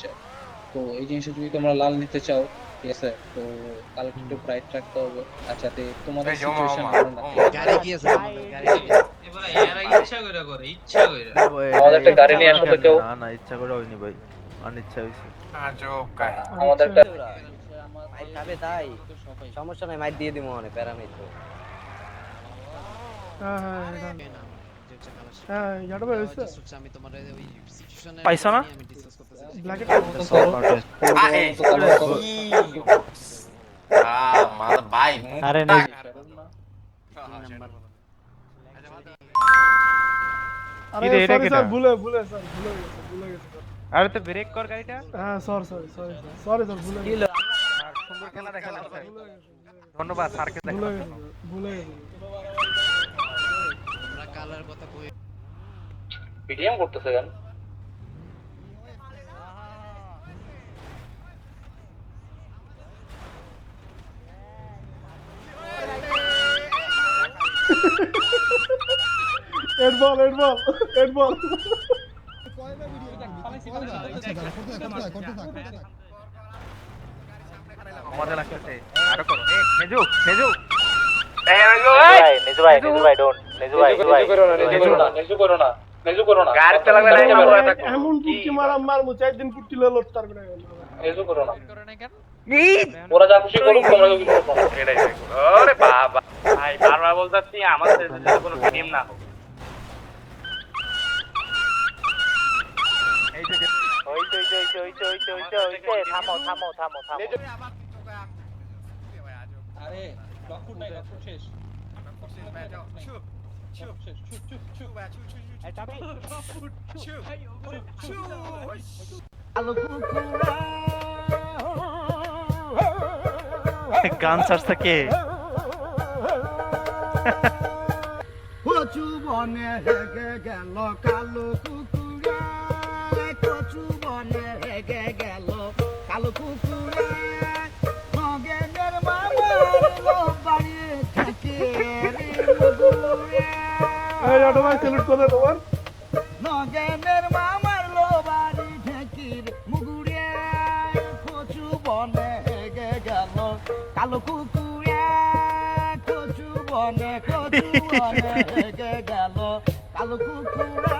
চায়। তো এই জিনিসটা যদি তোমরা লাল নিতে চাও, ঠিক আছে, তো কালারটা একটু ব্রাইট রাখতে হবে আর যাতে তোমাদের এই যে ওমা সিচুয়েশন ওমা ভালো না ওমা থাকে। গাড়ি কি আছে তোমাদের গাড়ি কি আছে? এ ভাই এরা ইচ্ছা করে করে ইচ্ছা করে আমাদের একটা গাড়ি নিয়ে আসো তো কেউ। না না ইচ্ছা করে হয়নি ভাই, অনিচ্ছা হয়েছে। আজব কাহিনী। আমাদের একটা মাইর খাবে তাই সমস্যা নাই, মাইর দিয়ে দিবো অনেক প্যারা নেই তো। পাইছো না? ভাই আরে মুখটা নেই। আরে কিরে, এটা সরি কেটা? স্যার ভুলে স্যার ভুলে গেছে স্যার। আরে তো ব্রেক কর গাড়িটা। হ্যাঁ সরি স্যার ভুলে কি গেছে হলো? সুন্দর খেলা দেখালেন স্যার, ধন্যবাদ স্যারকে ভুলে দেখার জন্য। গেছে ভুলে গেছে। তোমরা কালার কথা কই পিটিএম করতেছে কেন? এড বল মজা লাগতেছে, আরো করো। মেজু মেজু নেজু করো না। গাড়িতে লাগবে না, নেজু করো না। এমন পুটকি মারমু 4 দিন পুটকি লড়তে পারবে না। নেজু করো না। ওরা যা খুশি করুক, তোমরা কিছু করো না। এটাই দেখো। আরে বাবা ভাই, বারবার বলতাছি আমাদের দেশে কোনো টিম না হোক। এই যে আরে লক্ষণ নাই, লক্ষণ শেষ। গান ছাড়ছে কে? কচু বনে হেগে গেল কালো কুকুরে, কচু বনে হেগে গেল কালো কুকুরে, নগেনের মামার বাড়ি থেকে রে মধুরে, এই অটো ভাই সেলুট করে তোমার। নগেনের মামার বাড়ি ঢেকির মুগুরে, কচু বনে হেগে গেল কালো কুকুরে, কচু বনে হেগে গেল কালো কুকুরে।